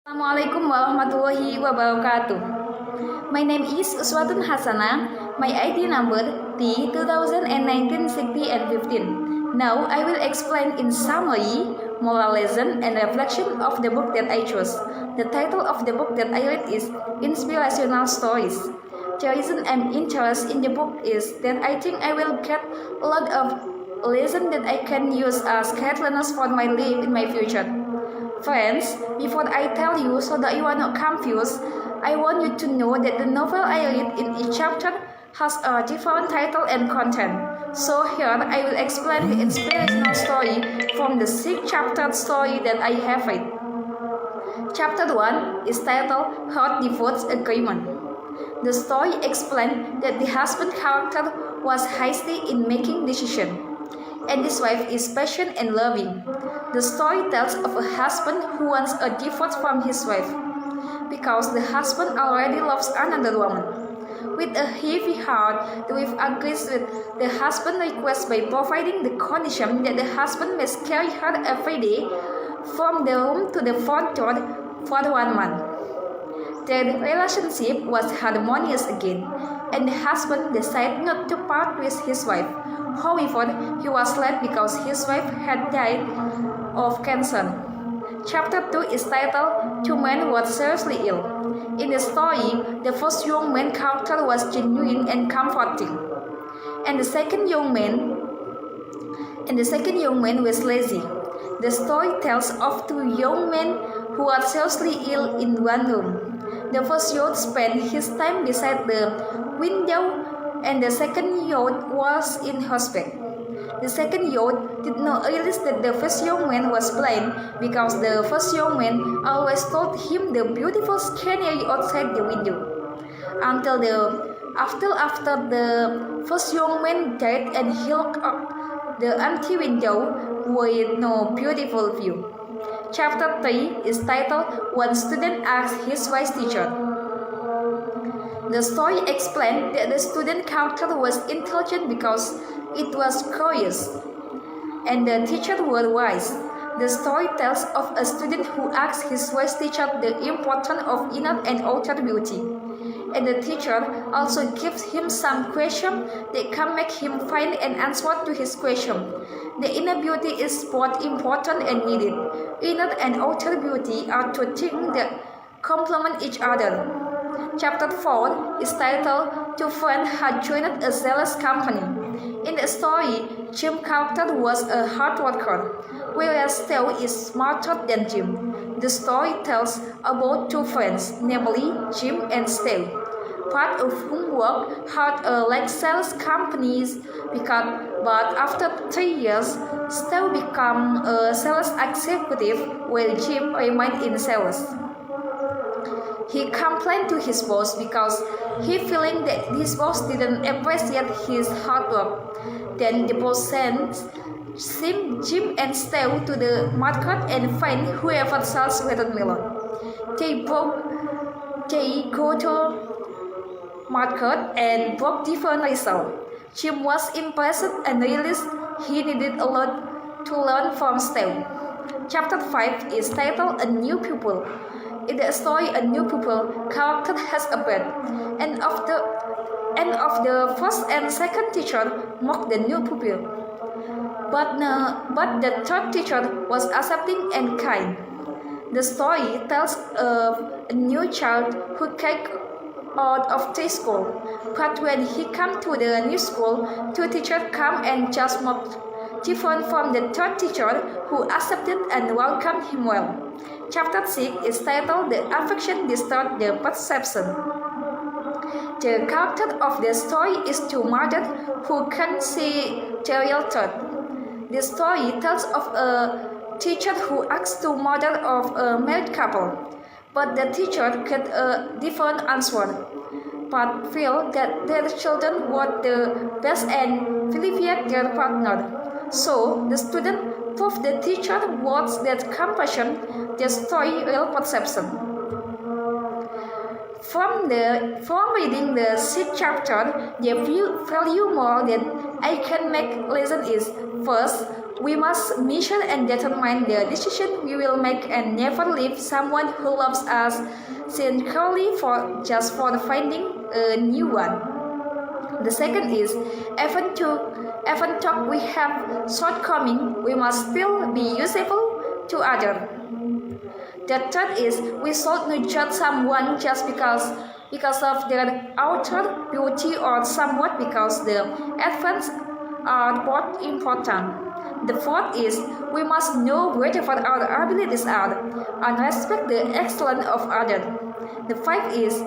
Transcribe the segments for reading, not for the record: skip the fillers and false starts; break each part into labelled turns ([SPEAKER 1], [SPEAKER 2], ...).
[SPEAKER 1] Assalamualaikum warahmatullahi wabarakatuh. My name is Uswatun Hasana. My ID number T2019-60 and 15. Now I will explain in summary, moral lesson and reflection of the book that I chose. The title of the book that I read is Inspirational Stories. The reason I'm interested in the book is that I think I will get a lot of lessons that I can use as guidelines for my life in my future. Friends, before I tell you so that you are not confused, I want you to know that the novel I read in each chapter has a different title and content. So here I will explain the inspirational story from the 6-chapter story that I have read. Chapter 1 is titled Heart Divorce Agreement. The story explains that the husband character was hasty in making decisions, and his wife is patient and loving. The story tells of a husband who wants a divorce from his wife because the husband already loves another woman. With a heavy heart, the wife agrees with the husband's request by providing the condition that the husband must carry her every day from the room to the front door for 1 month. Their relationship was harmonious again, and the husband decided not to part with his wife. However, he was late because his wife had died of cancer. Chapter 2 is titled Two Men Were Seriously Ill. In the story, the first young man character was genuine and comforting, and the second young man was lazy. The story tells of two young men who are seriously ill in one room. The first youth spent his time beside the window, and the second youth was in hospital. The second youth did not realize that the first young man was blind because the first young man always told him the beautiful scenery outside the window. After the first young man died and he looked up the empty window with no beautiful view. Chapter 3 is titled One Student Asked His Wise Teacher. The story explained that the student character was intelligent because it was curious, and the teacher was wise. The story tells of a student who asks his wise teacher the importance of inner and outer beauty, and the teacher also gives him some questions that can make him find an answer to his question. The inner beauty is both important and needed. Inner and outer beauty are two things that complement each other. Chapter 4 is titled Two Friends Had Joined a Zealous Company. In the story, Jim's character was a hard worker, whereas Steve is smarter than Jim. The story tells about two friends, namely Jim and Steve, part of whom worked hard like sales companies, but after 3 years, Steve became a sales executive while Jim remained in sales. He complained to his boss because he feeling that his boss didn't appreciate his hard work. Then the boss sent Jim and Steve to the market and find whoever sells watermelon. They go to market and brought different results. Jim was impressed and realized he needed a lot to learn from Steve. Chapter 5 is titled A New Pupil. In the story, a new pupil character has appeared, and of the first and second teacher mocked the new pupil. But the third teacher was accepting and kind. The story tells of a new child who came out of the school, but when he came to the new school, two teachers come and just mocked, different from the third teacher who accepted and welcomed him well. Chapter 6 is titled The Affection Distorts the Perception. The character of the story is two mothers who can see the real truth. The story tells of a teacher who asks two mothers of a married couple, but the teacher gets a different answer, but feel that their children want the best and alleviate their partner. So the student proved the teacher words that compassion, the story real perception. From reading the 6th chapter, the value moral that I can make lesson is: first, We must measure and determine the decision we will make and never leave someone who loves us sincerely just for finding a new one. The second is, even though we have shortcomings, we must still be useful to others. The third is, we should not judge someone just because of their outer beauty or somewhat because the advances are both important. The fourth is, we must know whatever our abilities are and respect the excellence of others. The fifth is,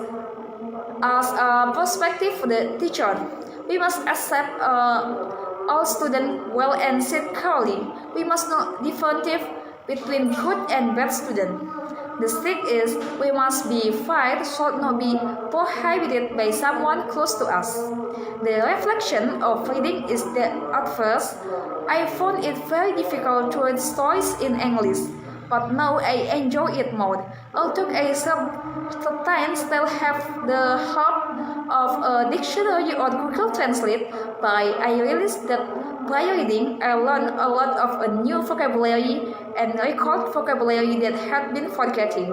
[SPEAKER 1] as a perspective for the teacher, we must accept all students well and sincerely. We must not differentiate between good and bad students. The sixth is, we must be fair should not be prohibited by someone close to us. The reflection of reading is that at first, I found it very difficult to read stories in English, but now I enjoy it more. Although I sometimes still have the help of a dictionary or Google Translate, but I realized that by reading, I learned a lot of a new vocabulary and recalled vocabulary that had been forgetting.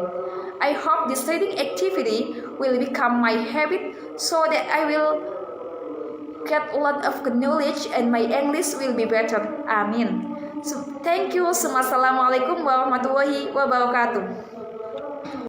[SPEAKER 1] I hope this reading activity will become my habit so that I will get a lot of knowledge and my English will be better. Amin. So, thank you. Assalamualaikum warahmatullahi wabarakatuh.